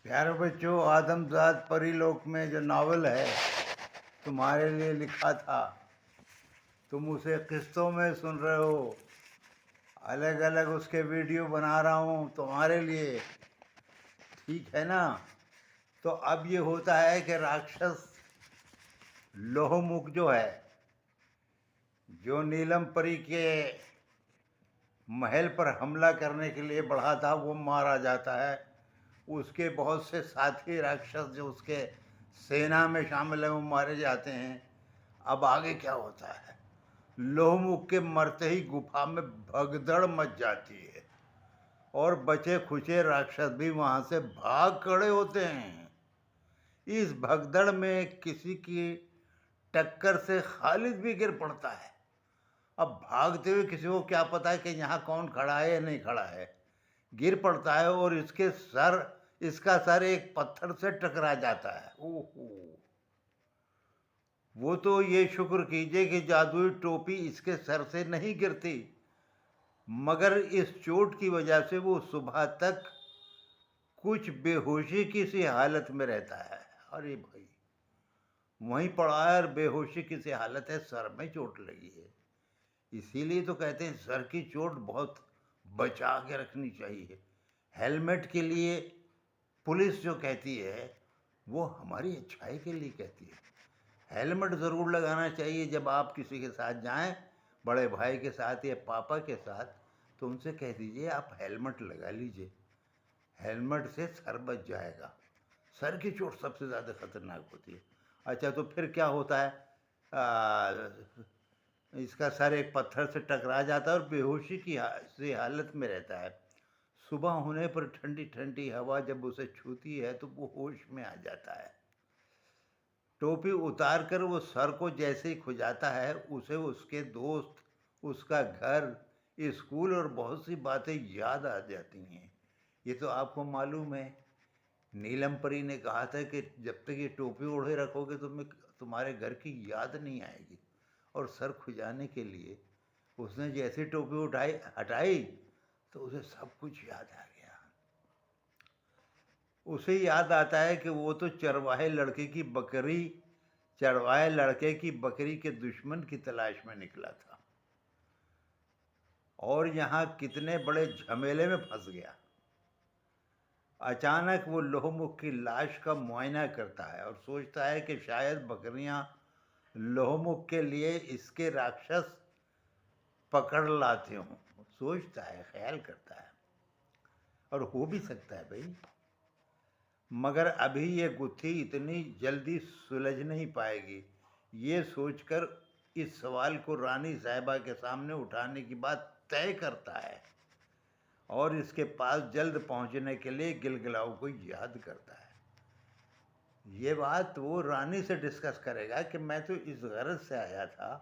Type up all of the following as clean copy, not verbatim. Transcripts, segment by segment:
प्यारे बच्चों, आदमजात परीलोक में जो नावल है तुम्हारे लिए लिखा था, तुम उसे किस्तों में सुन रहे हो। अलग अलग उसके वीडियो बना रहा हूँ तुम्हारे लिए, ठीक है ना। तो अब ये होता है कि राक्षस लोहमुख जो है, जो नीलम परी के महल पर हमला करने के लिए बढ़ा था, वो मारा जाता है। उसके बहुत से साथी राक्षस जो उसके सेना में शामिल हैं वो मारे जाते हैं। अब आगे क्या होता है? लोहमुख के मरते ही गुफा में भगदड़ मच जाती है और बचे खुचे राक्षस भी वहां से भाग खड़े होते हैं। इस भगदड़ में किसी की टक्कर से खालिद भी गिर पड़ता है। अब भागते हुए किसी को क्या पता है कि यहाँ कौन खड़ा है या नहीं खड़ा है। गिर पड़ता है और इसका सर एक पत्थर से टकरा जाता है। ओहो, वो तो ये शुक्र कीजिए कि जादुई टोपी इसके सर से नहीं गिरती, मगर इस चोट की वजह से वो सुबह तक कुछ बेहोशी की सी हालत में रहता है। अरे भाई, वहीं पड़ा है और बेहोशी की सी हालत है, सर में चोट लगी है। इसीलिए तो कहते हैं सर की चोट बहुत बचा के रखनी चाहिए। हेलमेट के लिए पुलिस जो कहती है वो हमारी अच्छाई के लिए कहती है। हेलमेट ज़रूर लगाना चाहिए जब आप किसी के साथ जाएं, बड़े भाई के साथ या पापा के साथ, तो उनसे कह दीजिए आप हेलमेट लगा लीजिए। हेलमेट से सर बच जाएगा। सर की चोट सबसे ज़्यादा खतरनाक होती है। अच्छा, तो फिर क्या होता है? इसका सर एक पत्थर से टकरा जाता है और बेहोशी की सी हालत में रहता है। सुबह होने पर ठंडी ठंडी हवा जब उसे छूती है तो वो होश में आ जाता है। टोपी उतार कर वो सर को जैसे ही खुजाता है, उसे उसके दोस्त, उसका घर, स्कूल और बहुत सी बातें याद आ जाती हैं। ये तो आपको मालूम है, नीलम परी ने कहा था कि जब तक ये टोपी ओढ़े रखोगे तुम्हारे घर की याद नहीं आएगी। और सर खुजाने के लिए उसने जैसे टोपी उठाई हटाई तो उसे सब कुछ याद आ गया। उसे याद आता है कि वो तो चरवाहे लड़के की बकरी के दुश्मन की तलाश में निकला था और यहाँ कितने बड़े झमेले में फंस गया। अचानक वो लोहमुख की लाश का मुआयना करता है और सोचता है कि शायद बकरियां लोहमुख के लिए इसके राक्षस पकड़ लाते हों। सोचता है, ख्याल करता है, और हो भी सकता है भाई। मगर अभी ये गुत्थी इतनी जल्दी सुलझ नहीं पाएगी। ये सोचकर इस सवाल को रानी साहिबा के सामने उठाने की बात तय करता है और इसके पास जल्द पहुंचने के लिए गिलगिलाऊ को याद करता है। ये बात वो रानी से डिस्कस करेगा कि मैं तो इस गरज से आया था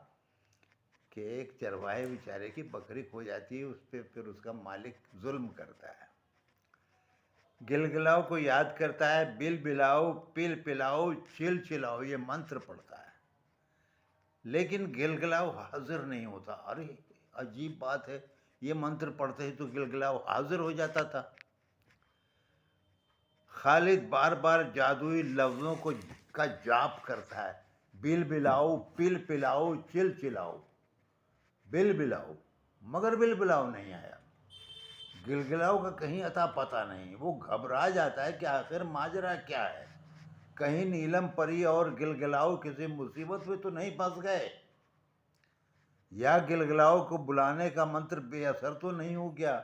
कि एक चरवाहे बेचारे की बकरी खो जाती है, उस पर फिर उसका मालिक जुल्म करता है। गिलगिलाऊ को याद करता है, बिल बिलाओ पिल पिलाओ चिल चिलाओ, ये मंत्र पढ़ता है। लेकिन गिलगिलाऊ हाजिर नहीं होता। अरे अजीब बात है, ये मंत्र पढ़ते ही तो गिलगिलाऊ हाजिर हो जाता था। खालिद बार बार जादुई लफ्ज़ों का जाप करता है, बिल बिलाओ पिल पिलाओ चिल चिलाओ, बिल बिलाओ, मगर बिल बिलाओ नहीं आया। गिलगिलाऊ का कहीं अता पता नहीं। वो घबरा जाता है कि आखिर माजरा क्या है, कहीं नीलम परी और गिलगिलाऊ किसी मुसीबत में तो नहीं फंस गए, या गिलगिलाऊ को बुलाने का मंत्र बेअसर तो नहीं हो गया,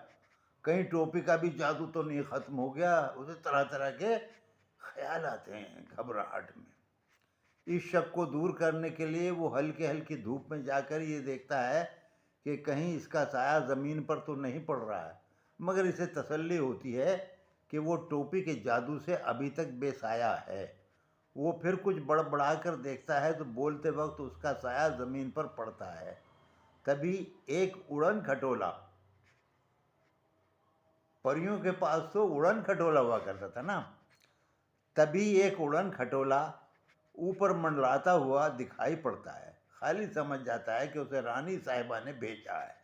कहीं टोपी का भी जादू तो नहीं खत्म हो गया। उसे तरह तरह के ख्याल आते हैं घबराहट में। इस शक को दूर करने के लिए वो हल्की हल्की धूप में जाकर ये देखता है कि कहीं इसका साया ज़मीन पर तो नहीं पड़ रहा है। मगर इसे तसल्ली होती है कि वो टोपी के जादू से अभी तक बेसाया है। वो फिर कुछ बड़बड़ा कर देखता है तो बोलते वक्त उसका साया ज़मीन पर पड़ता है। तभी एक उड़न खटोला, परियों के पास तो उड़न खटोला हुआ करता था ना, तभी एक उड़न खटोला ऊपर मंडराता हुआ दिखाई पड़ता है। खालिद समझ जाता है कि उसे रानी साहिबा ने भेजा है,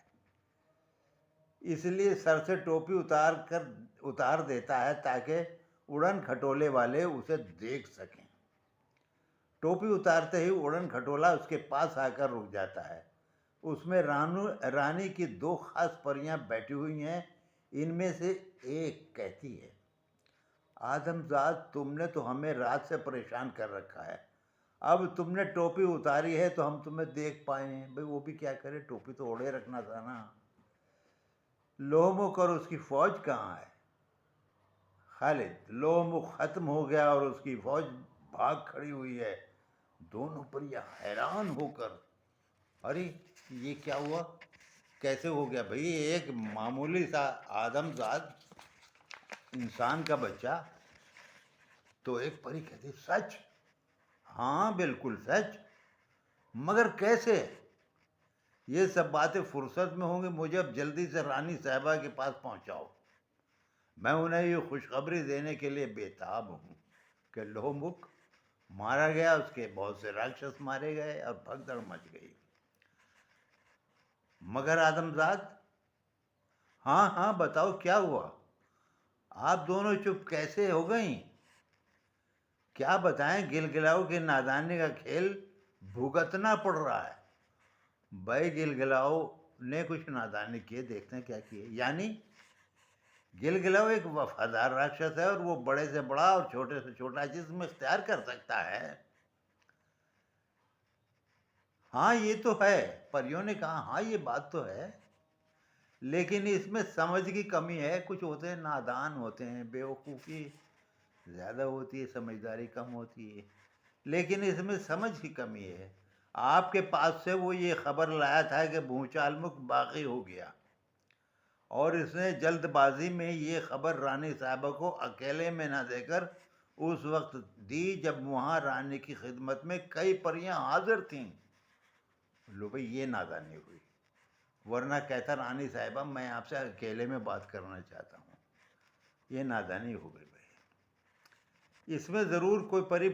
इसलिए सर से टोपी उतार देता है ताकि उड़न खटोले वाले उसे देख सकें। टोपी उतारते ही उड़न खटोला उसके पास आकर रुक जाता है। उसमें रानी की दो खास परियां बैठी हुई हैं। इनमें से एक कहती है, आदमजाद, तुमने तो हमें रात से परेशान कर रखा है। अब तुमने टोपी उतारी है तो हम तुम्हें देख पाए हैं। भाई वो भी क्या करे, टोपी तो ओढ़े रखना था ना। लोहमुख और उसकी फौज कहाँ है? खालिद, लोहमुख खत्म हो गया और उसकी फौज भाग खड़ी हुई है। दोनों परियां हैरान होकर, अरे ये क्या हुआ, कैसे हो गया? भाई एक मामूली सा आदमजाद इंसान का बच्चा। तो एक परी कहती, सच? हाँ बिल्कुल सच, मगर कैसे? ये सब बातें फुर्सत में होंगी। मुझे अब जल्दी से रानी साहिबा के पास पहुंचाओ। मैं उन्हें ये खुशखबरी देने के लिए बेताब हूँ कि लोहमुख मारा गया, उसके बहुत से राक्षस मारे गए और भगदड़ मच गई। मगर आदमजाद, हाँ हाँ बताओ क्या हुआ? आप दोनों चुप कैसे हो गई? क्या बताएं, गिलगिलाओ की नादानी का खेल भुगतना पड़ रहा है। भाई गिलगिलाओ ने कुछ नादानी किए, देखते हैं क्या किए। यानी गिलगिलाओ एक वफादार राक्षस है और वो बड़े से बड़ा और छोटे से छोटा जिस्म इख्तियार कर सकता है। हाँ ये तो है, परियों ने कहा। हाँ ये बात तो है, लेकिन इसमें समझ की कमी है। कुछ होते हैं नादान होते हैं, बेवकूफ़ी ज़्यादा होती है, समझदारी कम होती है। लेकिन इसमें समझ की कमी है। आपके पास से वो ये खबर लाया था कि भूचालमुख बागी हो गया, और इसने जल्दबाजी में ये खबर रानी साहबा को अकेले में न देकर उस वक्त दी जब वहाँ रानी की खिदमत में कई परियां हाजिर थीं। लो भाई ये नादानी हुई, वरना कहता रानी साहिबा मैं आपसे अकेले में बात करना चाहता हूँ। ये नादानी हो गई भाई। इसमें ज़रूर कोई परी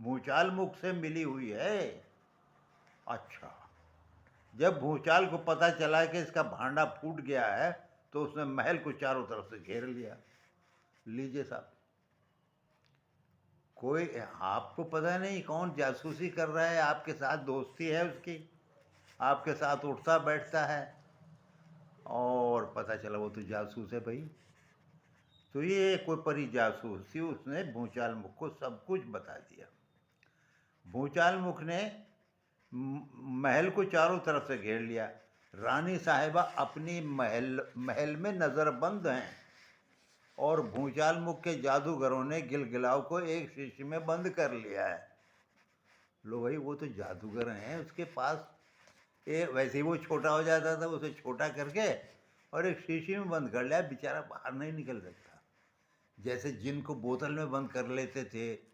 भूचाल मुख से मिली हुई है। अच्छा, जब भूचाल को पता चला कि इसका भांडा फूट गया है तो उसने महल को चारों तरफ से घेर लिया। लीजिए साहब, कोई आपको पता नहीं कौन जासूसी कर रहा है, आपके साथ दोस्ती है उसकी, आपके साथ उठता बैठता है, और पता चला वो तो जासूस है भाई। तो ये कोई परी जासूस थी, उसने भूचाल मुख को सब कुछ बता दिया। भूचाल मुख ने महल को चारों तरफ से घेर लिया। रानी साहिबा अपनी महल में नज़रबंद हैं, और भूचाल मुख के जादूगरों ने गिलगिलाव को एक शीशी में बंद कर लिया है। लो भाई वो तो जादूगर हैं, उसके पास वैसे ही वो छोटा हो जाता था, उसे छोटा करके और एक शीशी में बंद कर लिया, बेचारा बाहर नहीं निकल सकता। जैसे जिन को बोतल में बंद कर लेते थे।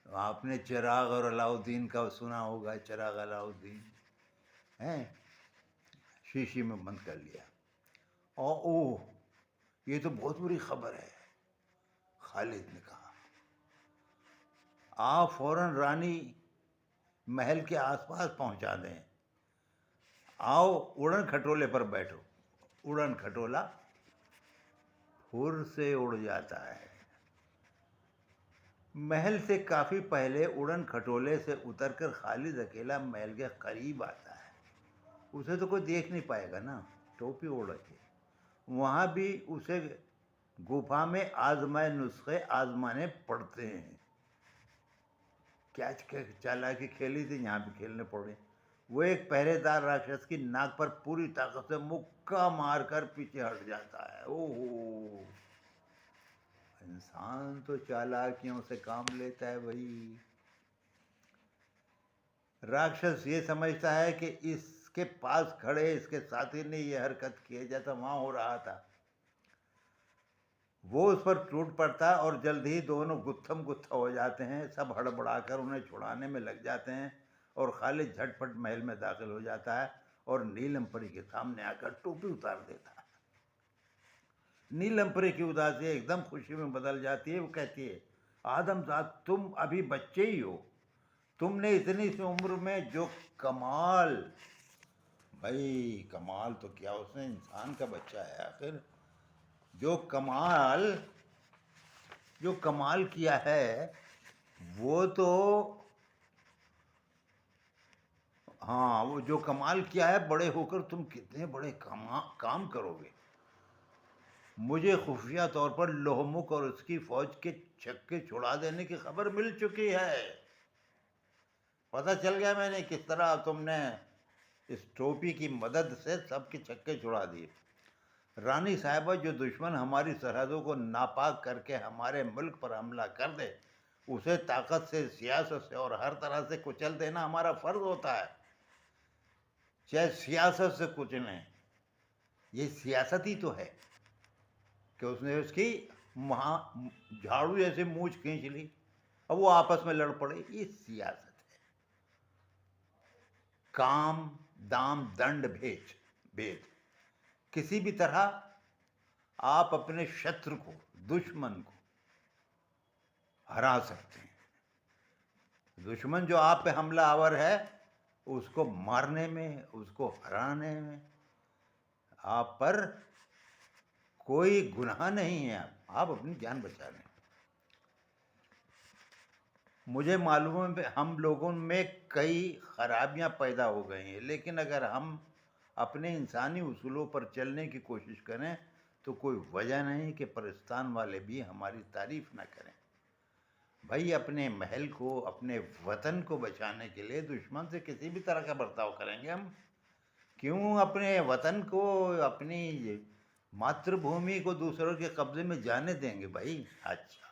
आपने चिराग और अलाउद्दीन का सुना होगा, चिराग अलाउद्दीन हैं, शीशी में बंद कर लिया। और ओह ये तो बहुत बुरी खबर है, खालिद ने कहा। आप फौरन रानी महल के आसपास पहुंचा दें। आओ उड़न खटोले पर बैठो। उड़न खटोला फुर से उड़ जाता है। महल से काफ़ी पहले उड़न खटोले से उतरकर खालिद अकेला महल के करीब आता है। उसे तो कोई देख नहीं पाएगा ना, टोपी ओढ़ के। वहाँ भी उसे गुफा में आजमाए नुस्खे आजमाने पड़ते हैं। क्या चालाकी खेली थी, यहाँ भी खेलने पड़े। वो एक पहरेदार राक्षस की नाक पर पूरी ताकत से मुक्का मारकर पीछे हट जाता है। ओहो, इंसान तो चालाकियों से काम लेता है भाई। राक्षस ये समझता है कि इसके पास खड़े इसके साथी ने ये हरकत की है, जैसा वहाँ हो रहा था। वो उस पर टूट पड़ता और जल्द ही दोनों गुत्थम गुत्था हो जाते हैं। सब हड़बड़ाकर उन्हें छुड़ाने में लग जाते हैं, और खालिद झटपट महल में दाखिल हो जाता है और नीलम परी के सामने आकर टोपी उतार देता है। नीलम परी की उदासी एकदम खुशी में बदल जाती है। वो कहती है, आदमजाद तुम अभी बच्चे ही हो, तुमने इतनी सी उम्र में जो कमाल, भाई कमाल तो क्या, उसने इंसान का बच्चा है आखिर, जो कमाल जो कमाल किया है वो तो, हाँ, वो जो कमाल किया है, बड़े होकर तुम कितने बड़े काम करोगे। मुझे खुफिया तौर पर लोहमुख और उसकी फौज के छक्के छुड़ा देने की खबर मिल चुकी है। पता चल गया मैंने किस तरह तुमने इस टोपी की मदद से सबके छक्के छुड़ा दिए। रानी साहिबा, जो दुश्मन हमारी सरहदों को नापाक करके हमारे मुल्क पर हमला कर दे, उसे ताकत से, सियासत से और हर तरह से कुचल देना हमारा फर्ज होता है। चाहे सियासत से कुचलें, ये सियासत ही तो है कि उसने उसकी झाड़ू जैसे मूंछ खींच ली, अब वो आपस में लड़ पड़े, ये सियासत है। काम, दाम, दंड, भेद, किसी भी तरह आप अपने शत्रु को, दुश्मन को हरा सकते हैं। दुश्मन जो आप पे हमला आवर है, उसको मारने में, उसको हराने में आप पर कोई गुनाह नहीं है। आप अपनी जान बचा लें। मुझे मालूम है हम लोगों में कई खराबियां पैदा हो गई हैं, लेकिन अगर हम अपने इंसानी उसूलों पर चलने की कोशिश करें तो कोई वजह नहीं कि पाकिस्तान वाले भी हमारी तारीफ ना करें। भाई, अपने महल को, अपने वतन को बचाने के लिए दुश्मन से किसी भी तरह का बर्ताव करेंगे हम। क्यों अपने वतन को, अपनी मातृभूमि को दूसरों के कब्जे में जाने देंगे भाई? अच्छा,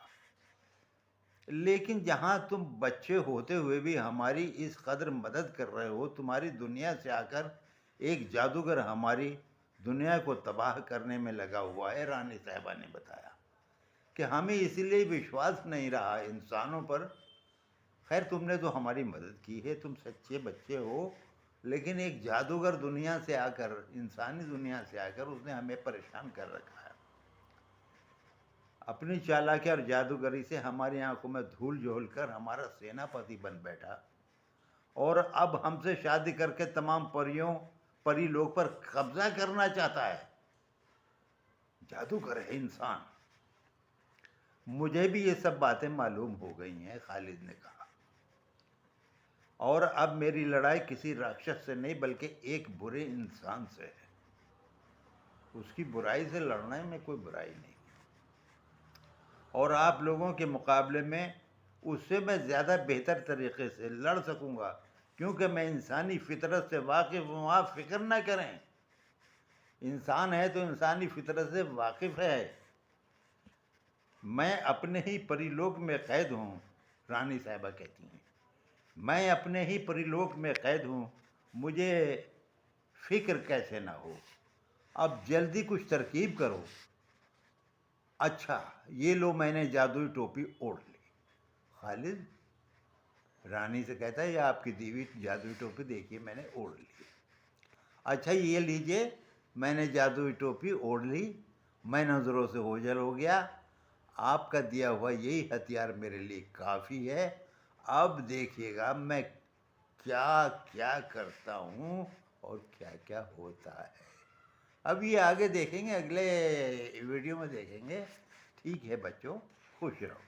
लेकिन जहाँ तुम बच्चे होते हुए भी हमारी इस कदर मदद कर रहे हो, तुम्हारी दुनिया से आकर एक जादूगर हमारी दुनिया को तबाह करने में लगा हुआ है। रानी साहिबा ने बताया कि हमें इसलिए विश्वास नहीं रहा इंसानों पर। खैर, तुमने तो हमारी मदद की है, तुम सच्चे बच्चे हो, लेकिन एक जादूगर दुनिया से आकर, इंसानी दुनिया से आकर उसने हमें परेशान कर रखा है। अपनी चालाकी और जादूगरी से हमारी आंखों में धूल झोल कर हमारा सेनापति बन बैठा और अब हमसे शादी करके तमाम परी लोग पर कब्जा करना चाहता है। जादूगर है इंसान। मुझे भी ये सब बातें मालूम हो गई हैं, खालिद ने कहा, और अब मेरी लड़ाई किसी राक्षस से नहीं बल्कि एक बुरे इंसान से है। उसकी बुराई से लड़ने में कोई बुराई नहीं, और आप लोगों के मुकाबले में उससे मैं ज़्यादा बेहतर तरीके से लड़ सकूंगा, क्योंकि मैं इंसानी फितरत से वाकिफ़ हूँ। आप फिक्र ना करें, इंसान है तो इंसानी फितरत से वाकिफ़ है। मैं अपने ही परिलोक में कैद हूँ, रानी साहिबा कहती हैं। मैं अपने ही परिलोक में कैद हूँ, मुझे फिक्र कैसे ना हो। अब जल्दी कुछ तरकीब करो। अच्छा, ये लो, मैंने जादुई टोपी ओढ़ ली। खालिद रानी से कहता है, ये आपकी दी हुई जादुई टोपी देखिए, मैंने ओढ़ ली। अच्छा, ये लीजिए, मैंने जादुई टोपी ओढ़ ली, मैं नज़रों से ओझल हो गया। आपका दिया हुआ यही हथियार मेरे लिए काफ़ी है। अब देखिएगा मैं क्या क्या करता हूँ और क्या क्या होता है। अब ये आगे देखेंगे, अगले वीडियो में देखेंगे। ठीक है बच्चों, खुश रहो।